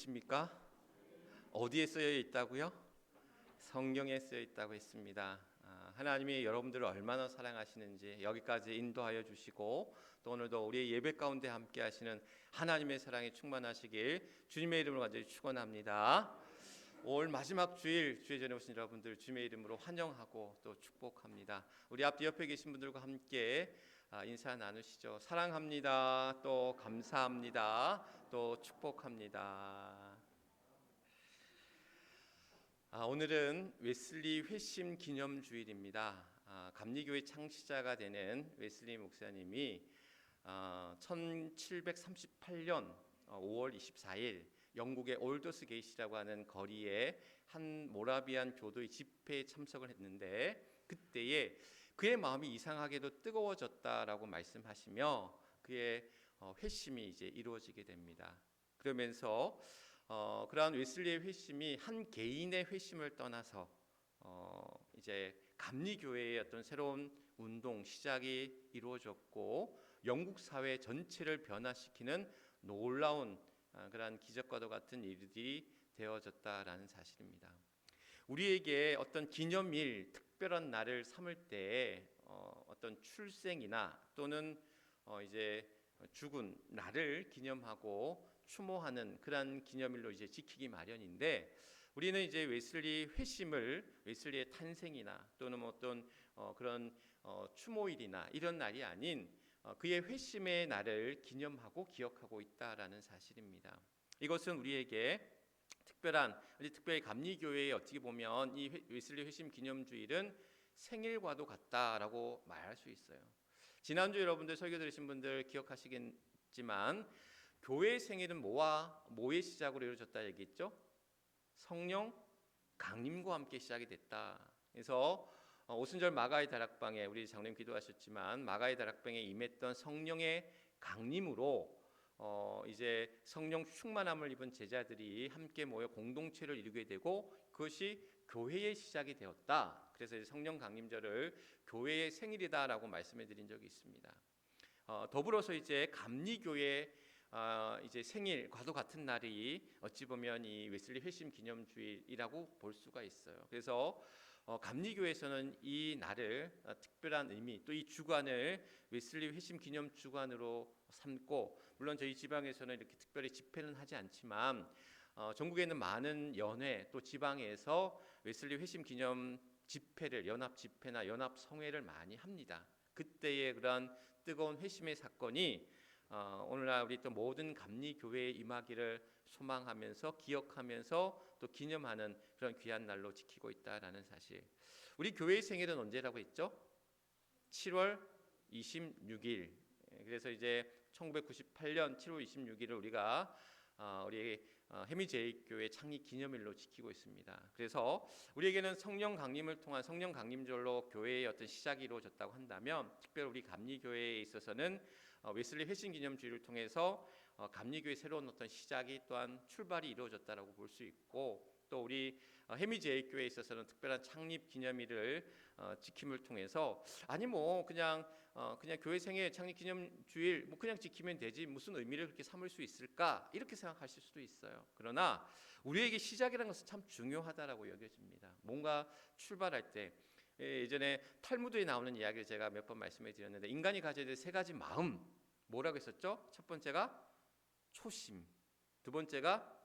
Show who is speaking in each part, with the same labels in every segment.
Speaker 1: 있습니까? 어디에 쓰여 있다고요? 성경에 쓰여 있다고 했습니다. 하나님이 여러분들을 얼마나 사랑하시는지 여기까지 인도하여 주시고 또 오늘도 우리의 예배 가운데 함께 하시는 하나님의 사랑이 충만하시길 주님의 이름으로 간절히 축원합니다. 올 마지막 주일 주의 전에 오신 여러분들 주님의 이름으로 환영하고 또 축복합니다. 우리 앞뒤 옆에 계신 분들과 함께 인사 나누시죠. 사랑합니다. 또 감사합니다. 또 축복합니다. 오늘은 웨슬리 회심 기념 주일입니다. 감리교회 창시자가 되는 웨슬리 목사님이 1738년 5월 24일 영국의 올더스 게이시라고 하는 거리에 한 모라비안 교도의 집회에 참석을 했는데 그때에 그의 마음이 이상하게도 뜨거워졌다라고 말씀하시며 그의 회심이 이제 이루어지게 됩니다. 그러면서 그러한 웨슬리의 회심이 한 개인의 회심을 떠나서 이제 감리교회의 어떤 새로운 운동 시작이 이루어졌고 영국 사회 전체를 변화시키는 놀라운 그러한 기적과도 같은 일들이 되어졌다라는 사실입니다. 우리에게 어떤 기념일, 특별한 날을 삼을 때 어떤 출생이나 또는 이제 죽은 날을 기념하고 추모하는 그런 기념일로 이제 지키기 마련인데 우리는 이제 웨슬리 회심을 웨슬리의 탄생이나 또는 어떤 그런 추모일이나 이런 날이 아닌 그의 회심의 날을 기념하고 기억하고 있다라는 사실입니다. 이것은 우리에게 특별히 감리교회에 어떻게 보면 이 웨슬리 회심 기념주일은 생일과도 같다라고 말할 수 있어요. 지난주 여러분들 설교 들으신 분들 기억하시겠지만 교회의 생일은 뭐의 시작으로 이루어졌다 얘기했죠? 성령 강림과 함께 시작이 됐다. 그래서 오순절 마가의 다락방에 우리 장로님 기도하셨지만 마가의 다락방에 임했던 성령의 강림으로 이제 성령 충만함을 입은 제자들이 함께 모여 공동체를 이루게 되고 그것이 교회의 시작이 되었다. 그래서 이제 성령 강림절을 교회의 생일이다라고 말씀해 드린 적이 있습니다. 더불어서 이제 감리교회 이제 생일과도 같은 날이 어찌 보면 이 웨슬리 회심 기념주일이라고 볼 수가 있어요. 그래서 감리교회에서는 이 날을 특별한 의미 또 이 주간을 웨슬리 회심 기념 주간으로 삼고 물론 저희 지방에서는 이렇게 특별히 집회는 하지 않지만 전국에 있는 많은 연회 또 지방에서 웨슬리 회심 기념 집회를 연합 집회나 연합 성회를 많이 합니다. 그때의 그런 뜨거운 회심의 사건이 오늘날 우리 또 모든 감리교회에 임하기를 소망하면서 기억하면서 또 기념하는 그런 귀한 날로 지키고 있다라는 사실. 우리 교회의 생일은 언제라고 했죠? 7월 26일. 그래서 이제 1998년 7월 26일을 우리가 우리 해미제일교회 창립 기념일로 지키고 있습니다. 그래서 우리에게는 성령 강림을 통한 성령 강림절로 교회의 어떤 시작이 이루어졌다고 한다면 특별히 우리 감리교회에 있어서는 웨슬리 회심 기념주의를 통해서 감리교회 새로운 어떤 시작이 또한 출발이 이루어졌다라고 볼 수 있고 또 우리 해미제일교회에 있어서는 특별한 창립 기념일을 지킴을 통해서 아니 뭐 그냥 교회 생애 창립 기념주일 뭐 그냥 지키면 되지 무슨 의미를 그렇게 삼을 수 있을까 이렇게 생각하실 수도 있어요. 그러나 우리에게 시작이라는 것은 참 중요하다라고 여겨집니다. 뭔가 출발할 때 예전에 탈무드에 나오는 이야기를 제가 몇 번 말씀해 드렸는데 인간이 가져야 될 세 가지 마음 뭐라고 했었죠? 첫 번째가 초심, 두 번째가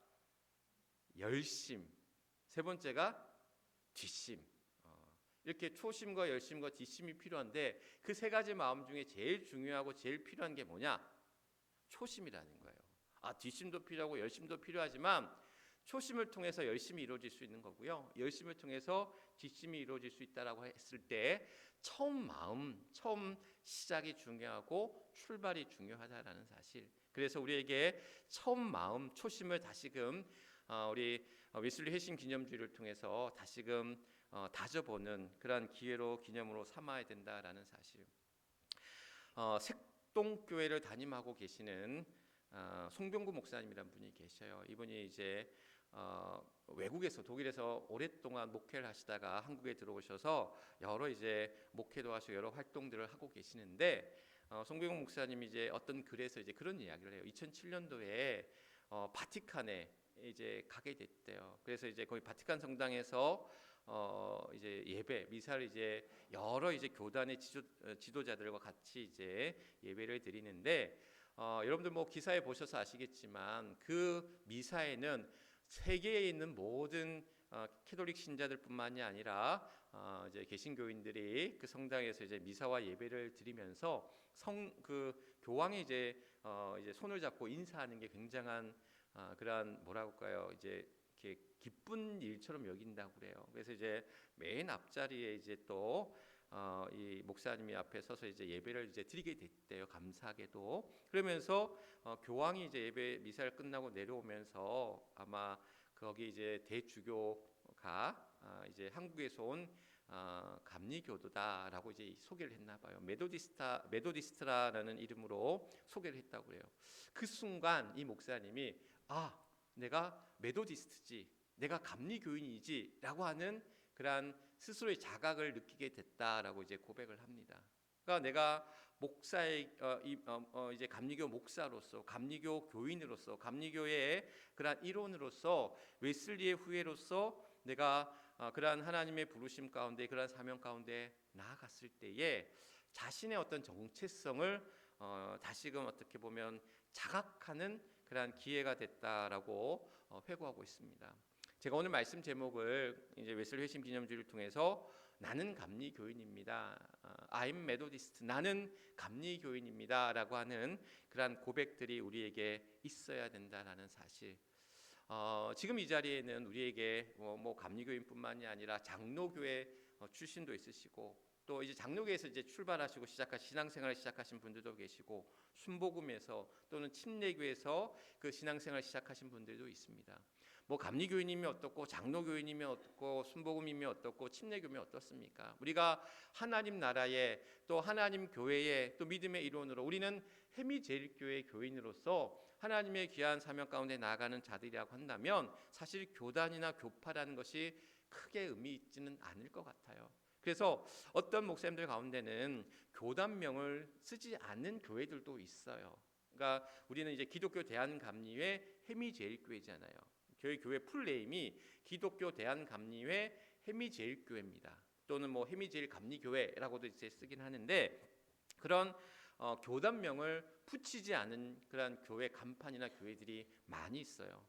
Speaker 1: 열심, 세 번째가 뒷심. 이렇게 초심과 열심과 뒷심이 필요한데 그 세 가지 마음 중에 제일 중요하고 제일 필요한 게 뭐냐? 초심이라는 거예요. 뒷심도 필요하고 열심도 필요하지만 초심을 통해서 열심이 이루어질 수 있는 거고요. 열심을 통해서 뒷심이 이루어질 수 있다라고 했을 때 처음 시작이 중요하고 출발이 중요하다라는 사실. 그래서 우리에게 처음 마음, 초심을 다시금 우리 웨슬리 회심 기념주의를 통해서 다시금 다져보는 그러한 기회로 기념으로 삼아야 된다라는 사실. 색동교회를 담임하고 계시는 송병구 목사님이라는 분이 계셔요. 이분이 이제 외국에서 독일에서 오랫동안 목회를 하시다가 한국에 들어오셔서 여러 이제 목회도 하시고 여러 활동들을 하고 계시는데 송병구 목사님이 이제 어떤 글에서 이제 그런 이야기를 해요. 2007년도에 바티칸에 이제 가게 됐대요. 그래서 이제 거기 바티칸 성당에서 이제 예배 미사를 이제 여러 이제 교단의 지도자들과 같이 이제 예배를 드리는데, 여러분들 뭐 기사에 보셔서 아시겠지만 그 미사에는 세계에 있는 모든 캐톨릭 신자들뿐만이 아니라 이제 개신교인들이 그 성당에서 이제 미사와 예배를 드리면서 그 교황이 이제 손을 잡고 인사하는 게 굉장한 그러한 뭐라고 할까요? 이제 이렇게 기쁜 일처럼 여긴다고 그래요. 그래서 이제 맨 앞자리에 이제 또 이 목사님이 앞에 서서 이제 예배를 이제 드리게 됐대요. 감사하게도. 그러면서 교황이 이제 예배 미사를 끝나고 내려오면서 아마 거기 이제 대주교가 이제 한국에서 온 감리교도다라고 이제 소개를 했나 봐요. 메도디스트라는 이름으로 소개를 했다고 그래요. 그 순간 이 목사님이 내가 메도디스트지, 내가 감리교인이지라고 하는 그러한 스스로의 자각을 느끼게 됐다라고 이제 고백을 합니다. 그러니까 내가 목사의 이제 감리교 목사로서, 감리교 교인으로서, 감리교의 그러한 일원으로서, 웨슬리의 후예로서 내가 그러한 하나님의 부르심 가운데, 그러한 사명 가운데 나아갔을 때에 자신의 어떤 정체성을 다시금 어떻게 보면 자각하는 그러한 기회가 됐다라고 회고하고 있습니다. 제가 오늘 말씀 제목을 이제 웨슬리 회심 기념주의를 통해서 나는 감리교인입니다. I'm Methodist. 나는 감리교인입니다라고 하는 그러한 고백들이 우리에게 있어야 된다라는 사실. 지금 이 자리에는 우리에게 뭐 감리교인뿐만이 아니라 장로교회 출신도 있으시고, 또 이제 장로교에서 이제 출발하시고 신앙생활을 시작하신 분들도 계시고, 순복음에서 또는 침례교에서 그 신앙생활을 시작하신 분들도 있습니다. 뭐 감리교인이면 어떻고, 장로교인이면 어떻고, 순복음이면 어떻고, 침례교면 어떻습니까? 우리가 하나님 나라에, 또 하나님 교회에, 또 믿음의 일원으로 우리는 해미제일교회 교인으로서 하나님의 귀한 사명 가운데 나아가는 자들이라고 한다면 사실 교단이나 교파라는 것이 크게 의미 있지는 않을 것 같아요. 그래서 어떤 목사님들 가운데는 교단명을 쓰지 않는 교회들도 있어요. 그러니까 우리는 이제 기독교 대한감리회 해미제일교회잖아요. 저희 교회 풀네임이 기독교 대한감리회 해미제일교회입니다. 또는 뭐 해미제일감리교회라고도 이제 쓰긴 하는데, 그런 교단명을 붙이지 않은 그런 교회 간판이나 교회들이 많이 있어요.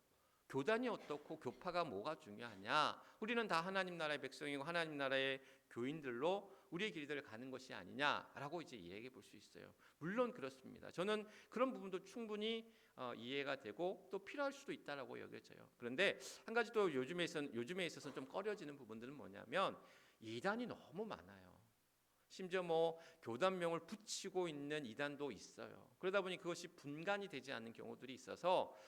Speaker 1: 교단이 어떻고 교파가 뭐가 중요하냐? 우리는 다 하나님 나라의 백성이고 하나님 나라의 교인들로 우리의 길들을 가는 것이 아니냐라고 이제 이야기해 볼 수 있어요. 물론 그렇습니다. 저는 그런 부분도 충분히 이해가 되고 또 필요할 수도 있다라고 여겨져요. 그런데 한 가지 또 요즘에 있어서 좀 꺼려지는 부분들은 뭐냐면 이단이 너무 많아요. 심지어 뭐 교단명을 붙이고 있는 이단도 있어요. 그러다 보니 그것이 분간이 되지 않는 경우들이 있어서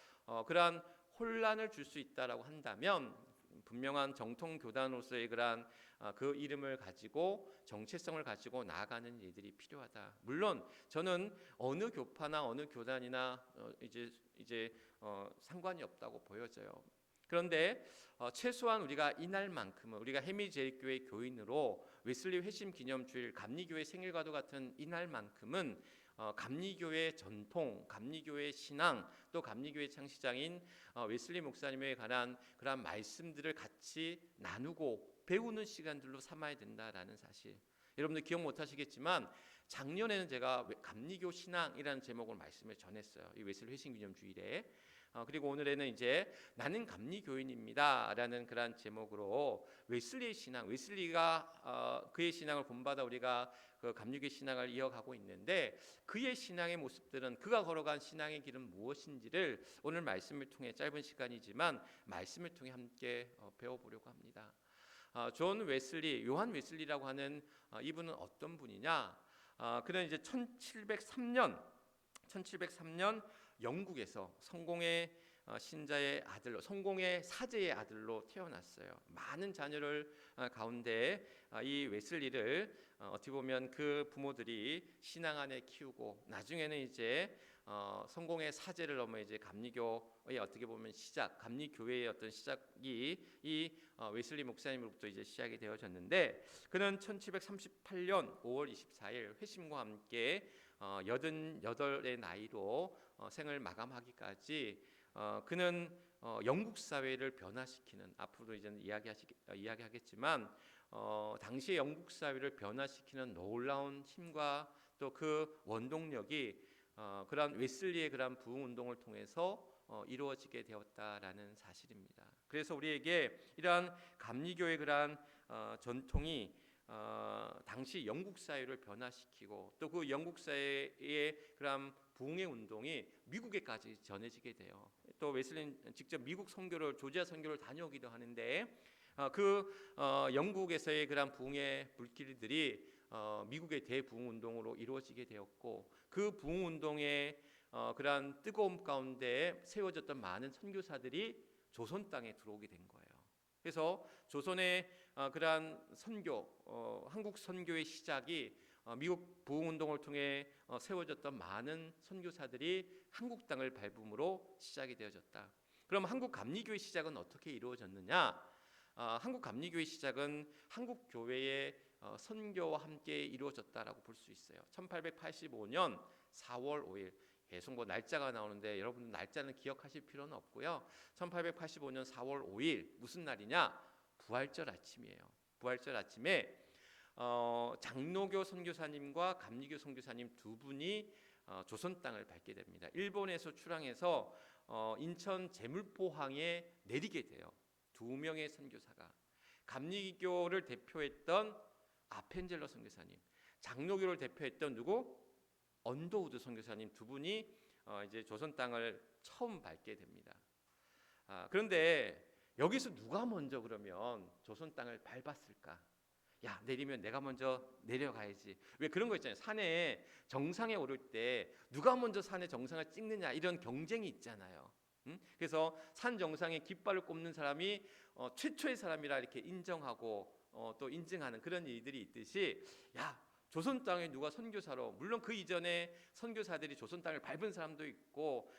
Speaker 1: 그러한 혼란을 줄 수 있다라고 한다면 분명한 정통 교단으로서의 그러한 그 이름을 가지고 정체성을 가지고 나아가는 일들이 필요하다. 물론 저는 어느 교파나 어느 교단이나 이제 상관이 없다고 보여져요. 그런데 최소한 우리가 이날만큼은 우리가 해미제일교회 교인으로 웨슬리 회심 기념주일 감리교회 생일과도 같은 이날만큼은 감리교회 전통, 감리교회 신앙, 또 감리교회 창시장인 웨슬리 목사님에 관한 그러한 말씀들을 같이 나누고 배우는 시간들로 삼아야 된다라는 사실. 여러분들 기억 못하시겠지만 작년에는 제가 감리교 신앙이라는 제목으로 말씀을 전했어요. 이 웨슬리 회심 기념주일에. 그리고 오늘에는 이제 나는 감리교인입니다라는 그런 제목으로 웨슬리의 신앙, 웨슬리가 그의 신앙을 본받아 우리가 그 감리교의 신앙을 이어가고 있는데, 그의 신앙의 모습들은, 그가 걸어간 신앙의 길은 무엇인지를 오늘 말씀을 통해, 짧은 시간이지만 말씀을 통해 함께 배워보려고 합니다. 존 웨슬리, 요한 웨슬리라고 하는 이분은 어떤 분이냐? 그는 이제 1703년 영국에서 성공의 신자의 아들로, 성공의 사제의 아들로 태어났어요. 많은 자녀를 가운데 이 웨슬리를 어떻게 보면 그 부모들이 신앙 안에 키우고, 나중에는 이제 성공의 사제를 넘어 이제 감리교의 어떻게 보면 시작, 감리교회의 어떤 시작이 이 웨슬리 목사님으로부터 이제 시작이 되어졌는데, 그는 1738년 5월 24일 회심과 함께 88의 나이로 생을 마감하기까지 그는 영국 사회를 변화시키는, 앞으로 이제는 이야기하겠지만 당시의 영국 사회를 변화시키는 놀라운 힘과 또 그 원동력이 그러한 웨슬리의 그러한 부흥 운동을 통해서 이루어지게 되었다라는 사실입니다. 그래서 우리에게 이러한 감리교의 그러한 전통이 당시 영국 사회를 변화시키고 또 그 영국 사회의 그러한 부흥의 운동이 미국에까지 전해지게 돼요. 또 웨슬리는 직접 미국 선교를, 조지아 선교를 다녀오기도 하는데 영국에서의 그러한 부흥의 불길들이 미국의 대부흥 운동으로 이루어지게 되었고, 그 부흥 운동의 그러한 뜨거움 가운데 세워졌던 많은 선교사들이 조선 땅에 들어오게 된 거예요. 그래서 조선의 그러한 선교, 한국 선교의 시작이 미국 부흥 운동을 통해 세워졌던 많은 선교사들이 한국 땅을 밟음으로 시작이 되어졌다. 그럼 한국 감리교의 시작은 어떻게 이루어졌느냐? 한국 감리교의 시작은 한국 교회의 선교와 함께 이루어졌다라고 볼 수 있어요. 1885년 4월 5일, 계속 뭐 날짜가 나오는데 여러분 날짜는 기억하실 필요는 없고요. 1885년 4월 5일 무슨 날이냐? 부활절 아침이에요. 부활절 아침에 장로교 선교사님과 감리교 선교사님 두 분이 조선 땅을 밟게 됩니다. 일본에서 출항해서 인천 제물포항에 내리게 돼요. 두 명의 선교사가, 감리교를 대표했던 아펜젤러 선교사님, 장로교를 대표했던 누구? 언더우드 선교사님 두 분이 이제 조선 땅을 처음 밟게 됩니다. 그런데 여기서 누가 먼저 그러면 조선 땅을 밟았을까? 야, 내리면 내가 먼저 내려가야지. 왜 그런 거 있잖아요. 산에 정상에 오를 때 누가 먼저 산의 정상을 찍느냐, 이런 경쟁이 있잖아요. 그래서 산 정상에 깃발을 꼽는 사람이 최초의 사람이라 이렇게 인정하고 또 인증하는 그런 일들이 있듯이, 야, 조선 땅에 누가 선교사로, 물론 그 이전에 선교사들이 조선 땅을 밟은 사람도 있고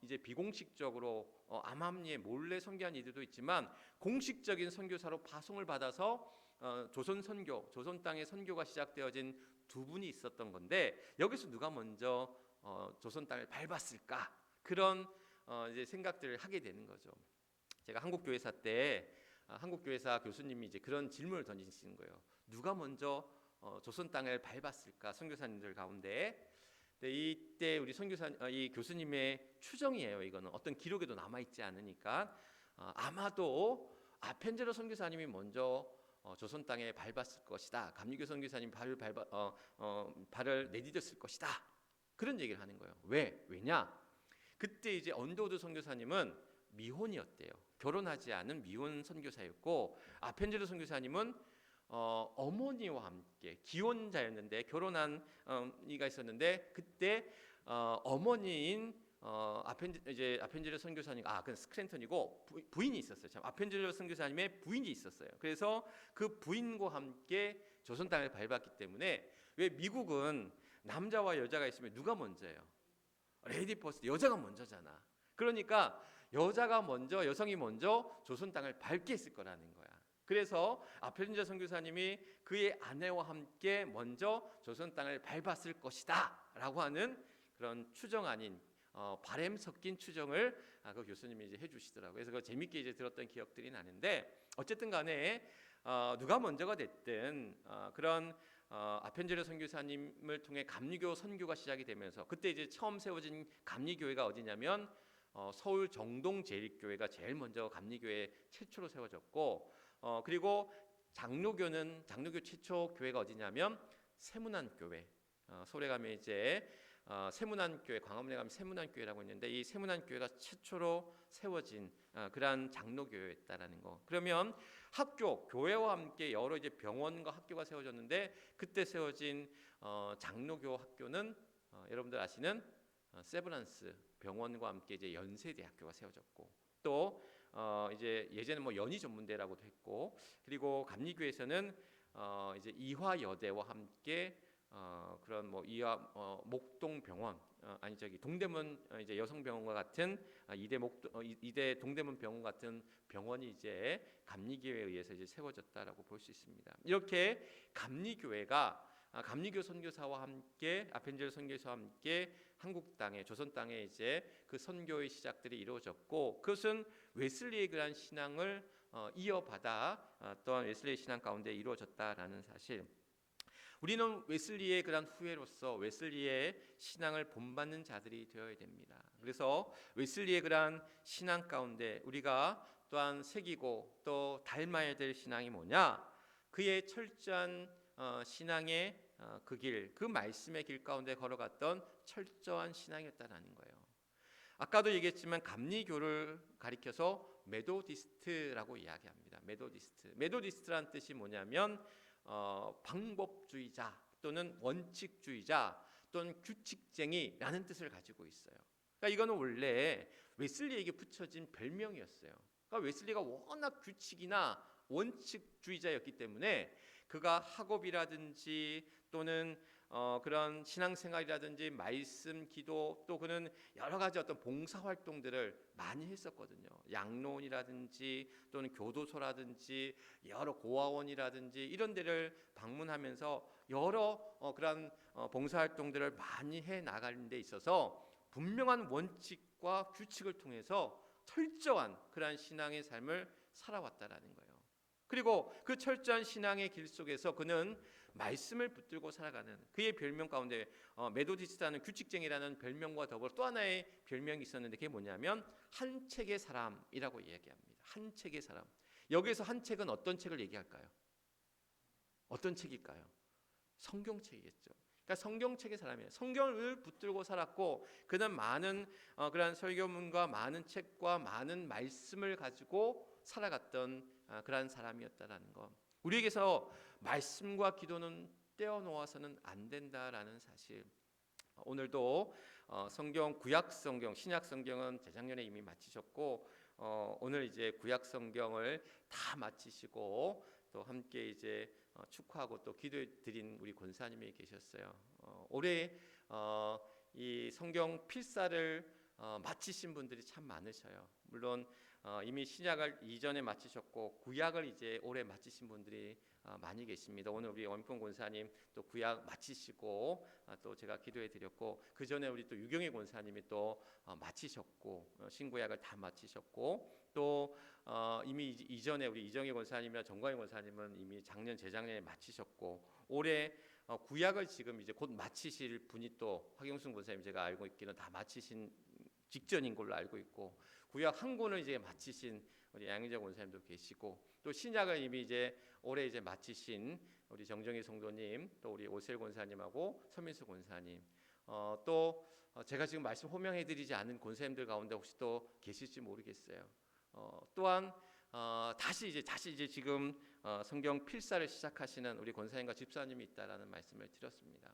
Speaker 1: 이제 비공식적으로 암암리에 몰래 선교한 이들도 있지만, 공식적인 선교사로 파송을 받아서 조선 선교, 조선 땅의 선교가 시작되어진 두 분이 있었던 건데, 여기서 누가 먼저 조선 땅을 밟았을까? 그런 이제 생각들을 하게 되는 거죠. 제가 한국교회사 때 한국교회사 교수님이 이제 그런 질문을 던지시는 거예요. 누가 먼저 조선 땅을 밟았을까? 선교사님들 가운데. 이때 우리 이 교수님의 추정이에요. 이거는 어떤 기록에도 남아 있지 않으니까 아마도 아펜젤러 선교사님이 먼저 조선 땅에 밟았을 것이다. 감리교 선교사님 발을 내디뎠을 것이다. 그런 얘기를 하는 거예요. 왜냐? 그때 이제 언더우드 선교사님은 미혼이었대요. 결혼하지 않은 미혼 선교사였고, 아펜젤러 선교사님은 어머니와 함께 기혼자였는데, 결혼한 이가 있었는데, 그때 어머니인 아펜젤러 선교사님, 그건 스크랜턴이고 부인이 있었어요. 참, 아펜젤러 선교사님의 부인이 있었어요. 그래서 그 부인과 함께 조선 땅을 밟았기 때문에, 왜 미국은 남자와 여자가 있으면 누가 먼저예요? 레이디 퍼스트, 여자가 먼저잖아. 그러니까 여자가 먼저, 여성이 먼저 조선 땅을 밟게 했을 거라는 거야. 그래서 아펜젤러 선교사님이 그의 아내와 함께 먼저 조선 땅을 밟았을 것이다 라고 하는 그런 추정 아닌 바램 섞인 추정을 그 교수님이 이제 해주시더라고요. 그래서 그 재밌게 이제 들었던 기억들이 나는데, 어쨌든 간에 누가 먼저가 됐든 그런 아펜젤러 선교사님을 통해 감리교 선교가 시작이 되면서, 그때 이제 처음 세워진 감리교회가 어디냐면 서울 정동제일교회가 제일 먼저 감리교회 최초로 세워졌고, 그리고 장로교 최초 교회가 어디냐면 세문안교회. 서울에 가면 이제 세문안교회, 광화문에 가면 세문안교회라고 있는데, 이 세문안교회가 최초로 세워진 그러한 장로교회였다라는 거. 그러면 교회와 함께 여러 이제 병원과 학교가 세워졌는데, 그때 세워진 장로교 학교는 여러분들 아시는 세브란스 병원과 함께 이제 연세대학교가 세워졌고, 또 이제 예전에 뭐 연희전문대라고도 했고, 그리고 감리교에서는 이제 이화여대와 함께 그런 뭐 목동병원, 동대문 이제 여성병원과 같은 이대 동대문 병원 같은 병원이 이제 감리교회에 의해서 이제 세워졌다라고 볼 수 있습니다. 이렇게 감리교회가 감리교 선교사와 함께, 아펜젤러 선교사와 함께 한국 땅에 조선 땅에 이제 그 선교의 시작들이 이루어졌고 그것은 웨슬리의 그런 신앙을 이어받아 또한 웨슬리의 신앙 가운데 이루어졌다라는 사실. 우리는 웨슬리의 그런 후예로서 웨슬리의 신앙을 본받는 자들이 되어야 됩니다. 그래서 웨슬리의 그런 신앙 가운데 우리가 또한 새기고 또 닮아야 될 신앙이 뭐냐? 그의 철저한 신앙의 그 길, 그 말씀의 길 가운데 걸어갔던 철저한 신앙이었다라는 거예요. 아까도 얘기했지만 감리교를 가리켜서 메도디스트라고 이야기합니다. 메도디스트란 뜻이 뭐냐면 방법주의자 또는 원칙주의자 또는 규칙쟁이라는 뜻을 가지고 있어요. 그러니까 이거는 원래 웨슬리에게 붙여진 별명이었어요. 그러니까 웨슬리가 워낙 규칙이나 원칙주의자였기 때문에 그가 학업이라든지 또는 그런 신앙생활이라든지 말씀, 기도 또 그는 여러 가지 어떤 봉사활동들을 많이 했었거든요. 양로원이라든지 또는 교도소라든지 여러 고아원이라든지 이런 데를 방문하면서 여러 그런 봉사활동들을 많이 해 나가는 데 있어서 분명한 원칙과 규칙을 통해서 철저한 그러한 신앙의 삶을 살아왔다라는 거예요. 그리고 그 철저한 신앙의 길 속에서 그는 말씀을 붙들고 살아가는 그의 별명 가운데 메도디스트라는 규칙쟁이라는 별명과 더불어 또 하나의 별명이 있었는데 그게 뭐냐면 한 책의 사람이라고 이야기합니다. 한 책의 사람. 여기서 한 책은 어떤 책을 얘기할까요? 어떤 책일까요? 성경책이겠죠. 그러니까 성경책의 사람이에요. 성경을 붙들고 살았고 그는 많은 그런 설교문과 많은 책과 많은 말씀을 가지고 살아갔던 그런 사람이었다라는 것. 우리에게서 말씀과 기도는 떼어놓아서는 안 된다라는 사실. 오늘도 성경 구약 성경, 신약 성경은 재작년에 이미 마치셨고 오늘 이제 구약 성경을 다 마치시고 또 함께 이제 축하하고 또 기도해 드린 우리 권사님이 계셨어요. 올해 이 성경 필사를 마치신 분들이 참 많으셔요. 물론 이미 신약을 이전에 마치셨고 구약을 이제 올해 마치신 분들이 많이 계십니다. 오늘 우리 원풍 권사님 또 구약 마치시고 또 제가 기도해 드렸고 그 전에 우리 또 유경희 권사님이 또 마치셨고 신구약을 다 마치셨고 또 이미 이전에 우리 이정희 권사님이나 정광희 권사님은 이미 작년 재작년에 마치셨고 올해 구약을 지금 이제 곧 마치실 분이 또 박영순 권사님 제가 알고 있기는 다 마치신 직전인 걸로 알고 있고 구약 한 권을 이제 마치신 우리 양희재 권사님도 계시고 또 신약을 이미 이제 올해 이제 마치신 우리 정정희 성도님 또 우리 오셀 권사님하고 서민수 권사님 또 제가 지금 말씀 호명해드리지 않은 권사님들 가운데 혹시 또 계실지 모르겠어요. 또한 다시 이제 지금 성경 필사를 시작하시는 우리 권사님과 집사님이 있다라는 말씀을 드렸습니다.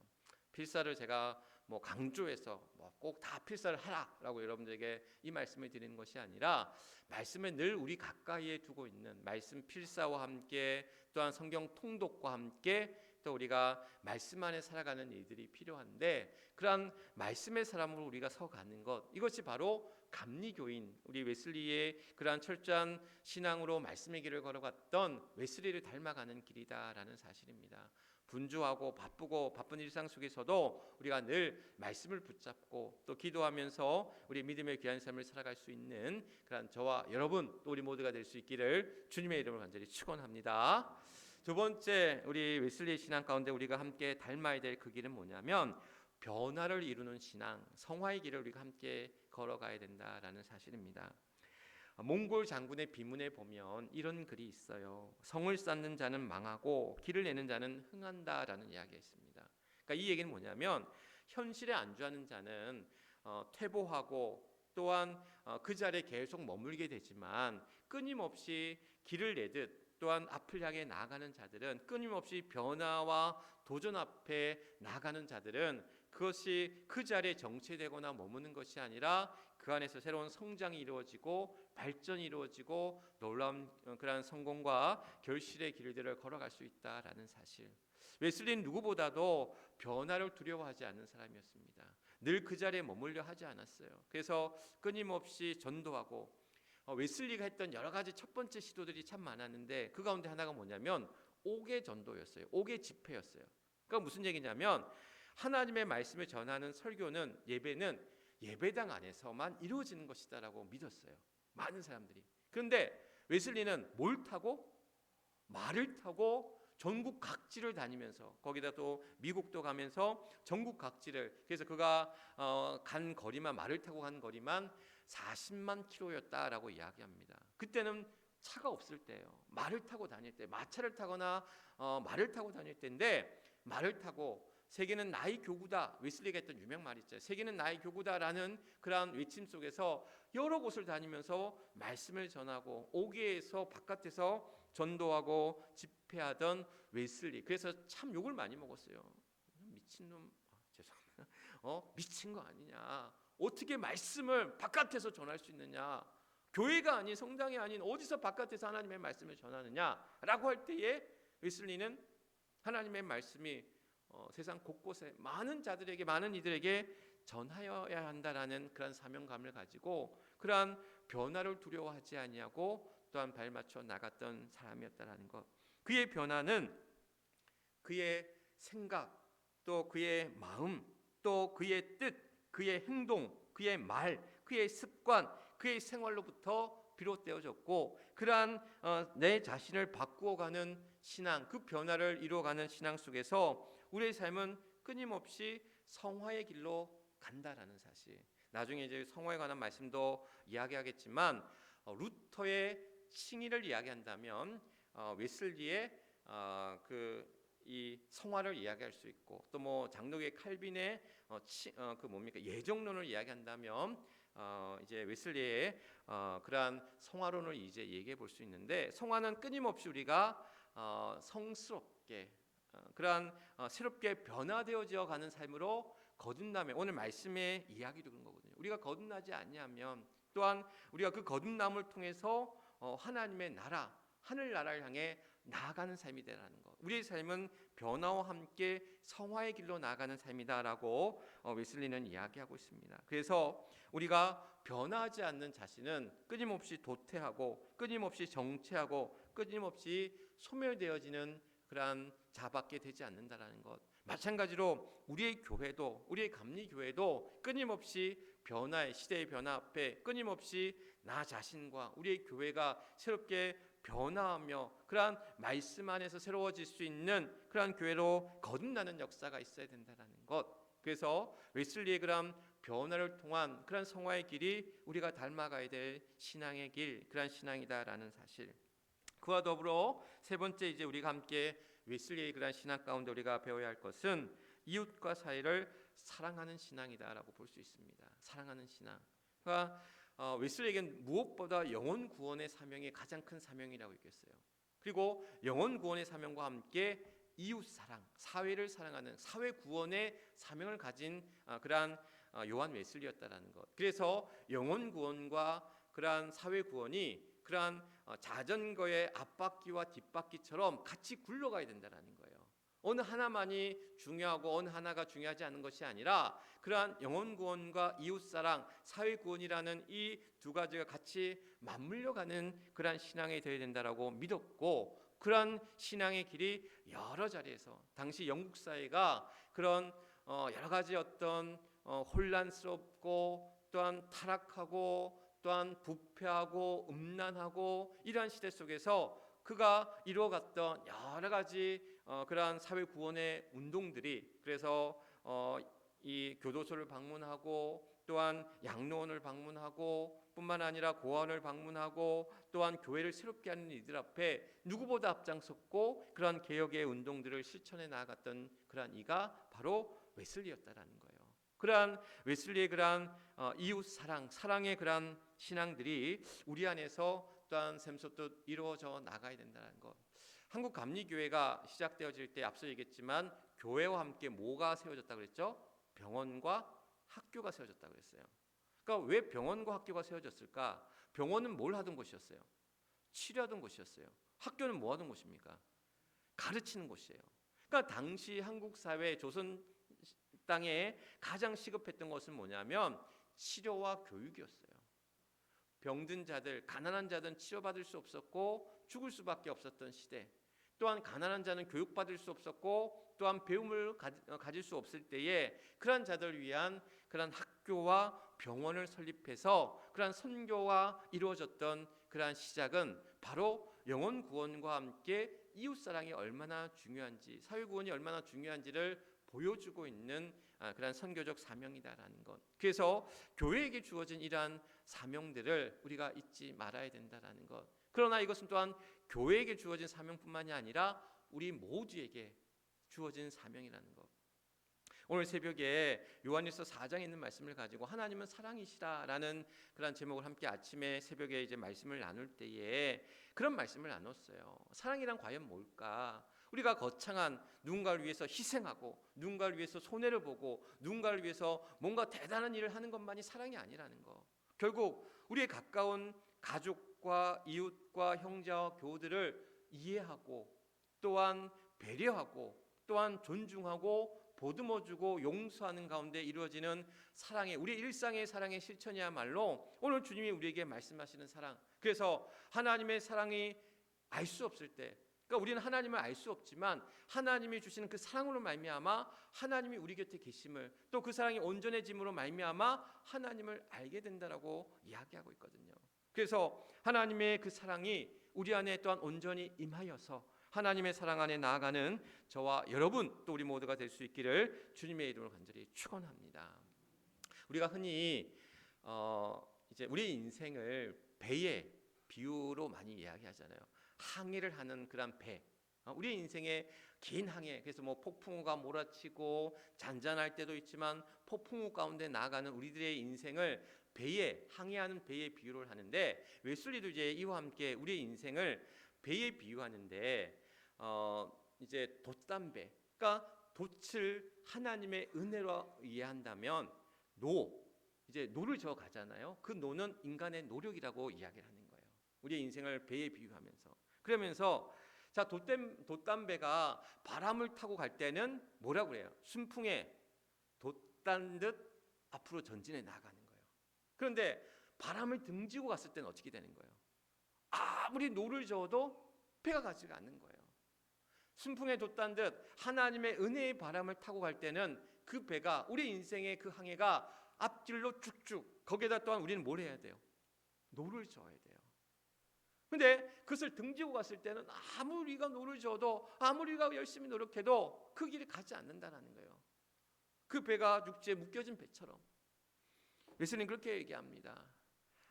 Speaker 1: 필사를 제가 뭐 강조해서 뭐 꼭 다 필사를 하라라고 여러분들에게 이 말씀을 드리는 것이 아니라 말씀을 늘 우리 가까이에 두고 있는 말씀 필사와 함께 또한 성경 통독과 함께 또 우리가 말씀 안에 살아가는 일들이 필요한데 그러한 말씀의 사람으로 우리가 서가는 것 이것이 바로 감리교인 우리 웨슬리의 그러한 철저한 신앙으로 말씀의 길을 걸어갔던 웨슬리를 닮아가는 길이다라는 사실입니다. 분주하고 바쁘고 바쁜 일상 속에서도 우리가 늘 말씀을 붙잡고 또 기도하면서 우리 믿음의 귀한 삶을 살아갈 수 있는 그런 저와 여러분 또 우리 모두가 될 수 있기를 주님의 이름으로 간절히 축원합니다. 두 번째 우리 웨슬리의 신앙 가운데 우리가 함께 닮아야 될 그 길은 뭐냐면 변화를 이루는 신앙, 성화의 길을 우리가 함께 걸어가야 된다라는 사실입니다. 몽골 장군의 비문에 보면 이런 글이 있어요. 성을 쌓는 자는 망하고 길을 내는 자는 흥한다라는 이야기가 있습니다. 그러니까 이 얘기는 뭐냐면 현실에 안주하는 자는 퇴보하고 또한 그 자리에 계속 머물게 되지만 끊임없이 길을 내듯 또한 앞을 향해 나아가는 자들은 끊임없이 변화와 도전 앞에 나가는 자들은 그것이 그 자리에 정체되거나 머무는 것이 아니라 그 안에서 새로운 성장이 이루어지고 발전이 이루어지고 놀라운 그러한 성공과 결실의 길들을 걸어갈 수 있다라는 사실. 웨슬리는 누구보다도 변화를 두려워하지 않는 사람이었습니다. 늘 그 자리에 머물려 하지 않았어요. 그래서 끊임없이 전도하고 웨슬리가 했던 여러 가지 첫 번째 시도들이 참 많았는데 그 가운데 하나가 뭐냐면 옥외 전도였어요. 옥외 집회였어요. 그러니까 무슨 얘기냐면 하나님의 말씀을 전하는 설교는 예배는 예배당 안에서만 이루어지는 것이다라고 믿었어요. 많은 사람들이. 그런데 웨슬리는 뭘 타고? 말을 타고 전국 각지를 다니면서, 거기다 또 미국도 가면서 전국 각지를, 그래서 그가 간 거리만, 말을 타고 간 거리만 40만 킬로였다라고 이야기합니다. 그때는 차가 없을 때예요. 말을 타고 다닐 때, 마차를 타거나 말을 타고 다닐 때인데, 말을 타고 세계는 나의 교구다, 웨슬리가 했던 유명 말 있죠. 세계는 나의 교구다라는 그러한 외침 속에서 여러 곳을 다니면서 말씀을 전하고 옥외에서 바깥에서 전도하고 집회하던 웨슬리. 그래서 참 욕을 많이 먹었어요. 미친놈, 죄송합니다. 미친 거 아니냐? 어떻게 말씀을 바깥에서 전할 수 있느냐? 교회가 아닌, 성당이 아닌 어디서 바깥에서 하나님의 말씀을 전하느냐라고 할 때에 웨슬리는 하나님의 말씀이 세상 곳곳에 많은 자들에게, 많은 이들에게 전하여야 한다라는 그런 사명감을 가지고 그러한 변화를 두려워하지 아니하고 또한 발맞춰 나갔던 사람이었다라는 것. 그의 변화는 그의 생각, 또 그의 마음, 또 그의 뜻, 그의 행동, 그의 말, 그의 습관, 그의 생활로부터 비롯되어졌고, 그러한 내 자신을 바꾸어가는 신앙, 그 변화를 이루어가는 신앙 속에서 우리의 삶은 끊임없이 성화의 길로 간다라는 사실. 나중에 이제 성화에 관한 말씀도 이야기하겠지만, 루터의 칭의를 이야기한다면 웨슬리의 이 성화를 이야기할 수 있고, 또 뭐 장로계 칼빈의 예정론을 이야기한다면 이제 웨슬리의 그러한 성화론을 이제 얘기해 볼 수 있는데, 성화는 끊임없이 우리가 성스럽게 그러한 새롭게 변화되어져 가는 삶으로 거듭남에, 오늘 말씀의 이야기도 그런 거거든요. 우리가 거듭나지 않냐면, 또한 우리가 그 거듭남을 통해서 하나님의 나라, 하늘나라를 향해 나아가는 삶이 되라는 것. 우리의 삶은 변화와 함께 성화의 길로 나아가는 삶이다라고 웨슬리는 이야기하고 있습니다. 그래서 우리가 변화하지 않는 자신은 끊임없이 도태하고 끊임없이 정체하고 끊임없이 소멸되어지는 그러한 자밖에 되지 않는다라는 것. 마찬가지로 우리의 교회도, 우리의 감리교회도 끊임없이 변화의, 시대의 변화 앞에 끊임없이 나 자신과 우리의 교회가 새롭게 변화하며 그러한 말씀 안에서 새로워질 수 있는 그러한 교회로 거듭나는 역사가 있어야 된다는 것. 그래서 웨슬리의 그런 변화를 통한 그런 성화의 길이 우리가 닮아가야 될 신앙의 길, 그런 신앙이다라는 사실. 그와 더불어 세 번째, 이제 우리가 함께 웨슬리의 그런 신앙 가운데 우리가 배워야 할 것은 이웃과 사이를 사랑하는 신앙이다라고 볼 수 있습니다. 사랑하는 신앙. 그러니까 웨슬리에겐 무엇보다 영혼 구원의 사명이 가장 큰 사명이라고 얘기했어요. 그리고 영혼 구원의 사명과 함께 이웃 사랑, 사회를 사랑하는 사회 구원의 사명을 가진 그러한 요한 웨슬리였다라는 것. 그래서 영혼 구원과 그러한 사회 구원이 그러한 자전거의 앞바퀴와 뒷바퀴처럼 같이 굴러가야 된다는 거예요. 어느 하나만이 중요하고 어느 하나가 중요하지 않은 것이 아니라 그러한 영혼 구원과 이웃 사랑, 사회 구원이라는 이 두 가지가 같이 맞물려가는 그러한 신앙이 되어야 된다라고 믿었고, 그러한 신앙의 길이 여러 자리에서 당시 영국 사회가 그런 여러 가지 어떤 혼란스럽고 또한 타락하고 또한 부패하고 음란하고 이러한 시대 속에서 그가 이루어갔던 여러 가지 그러한 사회 구원의 운동들이, 그래서 이 교도소를 방문하고 또한 양로원을 방문하고 뿐만 아니라 고아원을 방문하고 또한 교회를 새롭게 하는 이들 앞에 누구보다 앞장섰고 그러한 개혁의 운동들을 실천해 나아갔던 그러한 이가 바로 웨슬리였다라는 거예요. 그러한 웨슬리의 그러한 이웃 사랑, 사랑의 그러한 신앙들이 우리 안에서 또한 샘솟듯 이루어져 나가야 된다는 것. 한국 감리교회가 시작되어질 때 앞서 얘기했지만 교회와 함께 뭐가 세워졌다고 그랬죠? 병원과 학교가 세워졌다고 그랬어요. 그러니까 왜 병원과 학교가 세워졌을까? 병원은 뭘 하던 곳이었어요? 치료하던 곳이었어요. 학교는 뭐 하던 곳입니까? 가르치는 곳이에요. 그러니까 당시 한국 사회, 조선 땅에 가장 시급했던 것은 뭐냐면 치료와 교육이었어요. 병든 자들, 가난한 자들은 치료받을 수 없었고 죽을 수밖에 없었던 시대. 또한 가난한 자는 교육받을 수 없었고 또한 배움을 가질 수 없을 때에 그러한 자들을 위한 그러한 학교와 병원을 설립해서 그러한 선교가 이루어졌던 그러한 시작은 바로 영혼 구원과 함께 이웃 사랑이 얼마나 중요한지, 사회 구원이 얼마나 중요한지를 보여주고 있는 그러한 선교적 사명이다라는 것. 그래서 교회에게 주어진 이러한 사명들을 우리가 잊지 말아야 된다라는 것. 그러나 이것은 또한 교회에게 주어진 사명뿐만이 아니라 우리 모두에게 주어진 사명이라는 것. 오늘 새벽에 요한일서 4장에 있는 말씀을 가지고 하나님은 사랑이시라라는 그런 제목을 함께 아침에 새벽에 이제 말씀을 나눌 때에 그런 말씀을 나눴어요. 사랑이란 과연 뭘까? 우리가 거창한 누군가를 위해서 희생하고 누군가를 위해서 손해를 보고 누군가를 위해서 뭔가 대단한 일을 하는 것만이 사랑이 아니라는 거. 결국 우리의 가까운 가족과 이웃과 형제와 교우들을 이해하고 또한 배려하고 또한 존중하고 보듬어주고 용서하는 가운데 이루어지는 사랑의, 우리 일상의 사랑의 실천이야말로 오늘 주님이 우리에게 말씀하시는 사랑. 그래서 하나님의 사랑이 알 수 없을 때, 그러니까 우리는 하나님을 알 수 없지만 하나님이 주시는 그 사랑으로 말미암아 하나님이 우리 곁에 계심을, 또 그 사랑이 온전해짐으로 말미암아 하나님을 알게 된다라고 이야기하고 있거든요. 그래서 하나님의 그 사랑이 우리 안에 또한 온전히 임하여서 하나님의 사랑 안에 나아가는 저와 여러분 또 우리 모두가 될 수 있기를 주님의 이름으로 간절히 축원합니다. 우리가 흔히 이제 우리 인생을 배의 비유로 많이 이야기하잖아요. 항해를 하는 그런 배. 우리 인생의 긴 항해. 그래서 뭐 폭풍우가 몰아치고 잔잔할 때도 있지만 폭풍우 가운데 나아가는 우리들의 인생을 배에 항해하는 배의 비유를 하는데 웨슬리도 이제 이와 함께 우리의 인생을 배에 비유하는데 이제 돛담배, 그러니까 돛을 하나님의 은혜로 이해한다면 이제 노를 저어 가잖아요. 그 노는 인간의 노력이라고 이야기를 하는 거예요. 우리의 인생을 배에 비유하면서. 그러면서 자, 돛담배가 바람을 타고 갈 때는 뭐라고 그래요? 순풍에 돛단 듯 앞으로 전진해 나가는 거예요. 그런데 바람을 등지고 갔을 때는 어떻게 되는 거예요? 아무리 노를 저어도 배가 가지가 않는 거예요. 순풍에 돛단 듯 하나님의 은혜의 바람을 타고 갈 때는 그 배가, 우리 인생의 그 항해가 앞길로 쭉쭉, 거기에다 또한 우리는 뭘 해야 돼요? 노를 저어야 돼요. 근데 그것을 등지고 갔을 때는 아무리 우리가 노를 저어도 아무리 우리가 열심히 노력해도 그 길이 가지 않는다라는 거예요. 그 배가 육지에 묶여진 배처럼. 웨슬리는 그렇게 얘기합니다.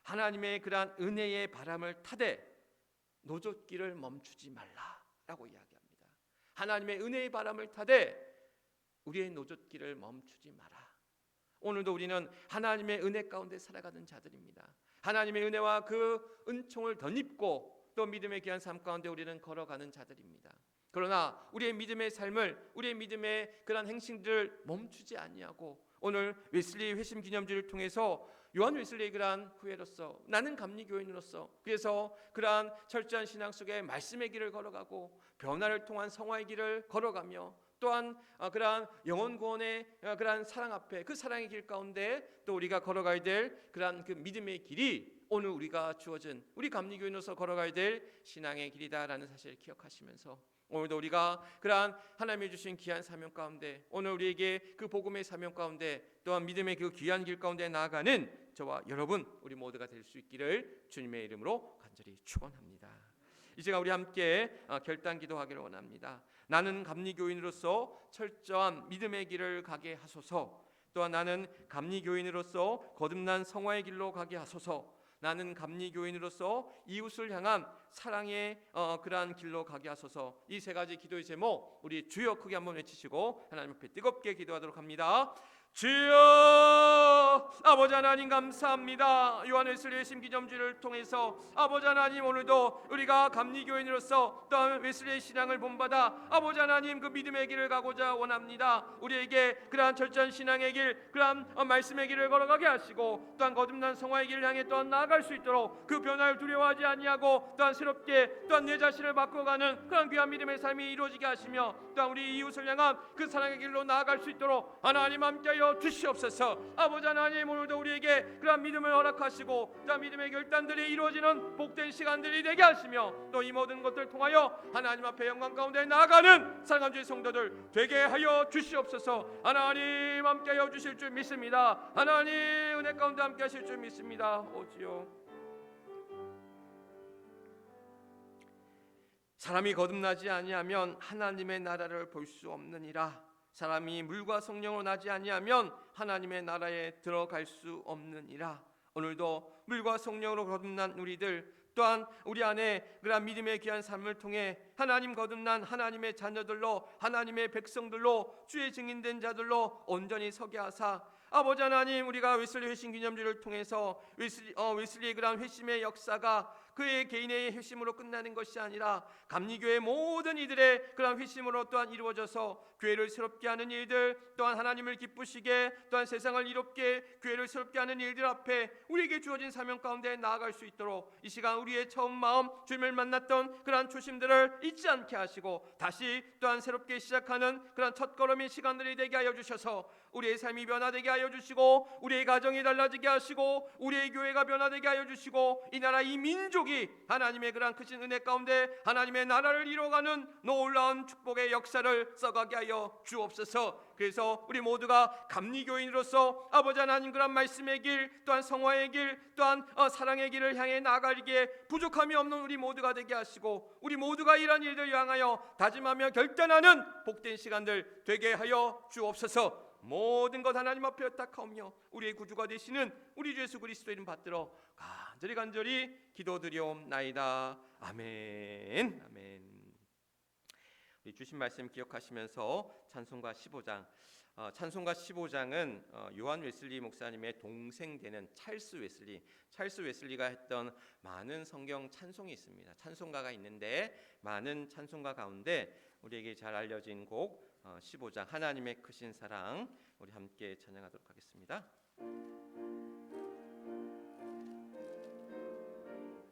Speaker 1: 하나님의 그러한 은혜의 바람을 타되 노젓기를 멈추지 말라라고 이야기합니다. 하나님의 은혜의 바람을 타되 우리의 노젓기를 멈추지 마라. 오늘도 우리는 하나님의 은혜 가운데 살아가는 자들입니다. 하나님의 은혜와 그 은총을 덧입고 또 믿음의 귀한 삶 가운데 우리는 걸어가는 자들입니다. 그러나 우리의 믿음의 삶을, 우리의 믿음의 그런 행실들을 멈추지 아니하고 오늘 웨슬리 회심 기념주를 통해서 요한 웨슬리의 그러한 후예로서, 나는 감리교인으로서, 그래서 그러한 철저한 신앙 속에 말씀의 길을 걸어가고 변화를 통한 성화의 길을 걸어가며 또한 그러한 영혼 구원의 그러한 사랑 앞에, 그 사랑의 길 가운데 또 우리가 걸어가야 될 그러한 그 믿음의 길이 오늘 우리가 주어진, 우리 감리교인으로서 걸어가야 될 신앙의 길이다라는 사실을 기억하시면서 오늘도 우리가 그러한 하나님이 주신 귀한 사명 가운데, 오늘 우리에게 그 복음의 사명 가운데 또한 믿음의 그 귀한 길 가운데 나아가는 저와 여러분 우리 모두가 될 수 있기를 주님의 이름으로 간절히 축원합니다. 이 시간 우리 함께 결단 기도하기를 원합니다. 나는 감리교인으로서 철저한 믿음의 길을 가게 하소서. 또한 나는 감리교인으로서 거듭난 성화의 길로 가게 하소서. 나는 감리교인으로서 이웃을 향한 사랑의 그러한 길로 가게 하소서. 이 세 가지 기도의 제목 우리 주여 크게 한번 외치시고 하나님 앞에 뜨겁게 기도하도록 합니다. 주여, 아버지 하나님 감사합니다. 요한 웨슬리 회심 기념주를 통해서 아버지 하나님 오늘도 우리가 감리교인으로서 또한 웨슬리의 신앙을 본받아 아버지 하나님 그 믿음의 길을 가고자 원합니다. 우리에게 그러한 철저한 신앙의 길, 그러한 말씀의 길을 걸어가게 하시고 또한 거듭난 성화의 길을 향해 또한 나아갈 수 있도록 그 변화를 두려워하지 아니하고 또한 새롭게 또한 내 자신을 바꿔가는 그런 귀한 믿음의 삶이 이루어지게 하시며 또한 우리 이웃을 향한 그 사랑의 길로 나아갈 수 있도록 하나님 함께
Speaker 2: 하여 주시옵소서. 아버지 하나님, 오늘도 우리에게 그런 믿음을 허락하시고 자 믿음의 결단들이 이루어지는 복된 시간들이 되게 하시며 또 이 모든 것들을 통하여 하나님 앞에 영광 가운데 나아가는 사랑하는 주의 성도들 되게 하여 주시옵소서. 하나님 함께 하여 주실 줄 믿습니다. 하나님 은혜 가운데 함께 하실 줄 믿습니다. 오지요. 사람이 거듭나지 아니하면 하나님의 나라를 볼 수 없느니라. 사람이 물과 성령으로 나지 아니하면 하나님의 나라에 들어갈 수 없느니라. 오늘도 물과 성령으로 거듭난 우리들 또한 우리 안에 그런 믿음의 귀한 삶을 통해 하나님 거듭난 하나님의 자녀들로 하나님의 백성들로 주의 증인된 자들로 온전히 서게 하사 아버지 하나님, 우리가 웨슬리 회심 기념주를 통해서 웨슬리의 그런 회심의 역사가 그의 개인의 회심으로 끝나는 것이 아니라 감리교회 모든 이들의 그런 회심으로 또한 이루어져서 교회를 새롭게 하는 일들, 또한 하나님을 기쁘시게, 또한 세상을 이롭게 교회를 새롭게 하는 일들 앞에 우리에게 주어진 사명 가운데 나아갈 수 있도록 이 시간 우리의 처음 마음 주님을 만났던 그런 초심들을 잊지 않게 하시고 다시 또한 새롭게 시작하는 그런 첫걸음의 시간들이 되게 하여 주셔서 우리의 삶이 변화되게 하여 주시고 우리의 가정이 달라지게 하시고 우리의 교회가 변화되게 하여 주시고 이 나라 이 민족이 하나님의 그런 크신 은혜 가운데 하나님의 나라를 이루어가는 놀라운 축복의 역사를 써가게 하여 주옵소서. 그래서 우리 모두가 감리교인으로서 아버지 하나님 그런 말씀의 길 또한 성화의 길 또한 사랑의 길을 향해 나아가기에 부족함이 없는 우리 모두가 되게 하시고 우리 모두가 이런 일들 향하여 다짐하며 결단하는 복된 시간들 되게 하여 주옵소서. 모든 것 하나님 앞에 탁하오며 우리의 구주가 되시는 우리 주 예수 그리스도 이름 받들어 간절히 기도드리옵나이다. 아멘. 아멘. 우리 주신 말씀 기억하시면서 찬송가 15장 찬송가 15장은 요한 웨슬리 목사님의 동생 되는 찰스 웨슬리가 했던 많은 성경 찬송이 있습니다. 찬송가가 있는데 많은 찬송가 가운데 우리에게 잘 알려진 곡 15장 하나님의 크신 사랑 우리 함께 찬양하도록 하겠습니다.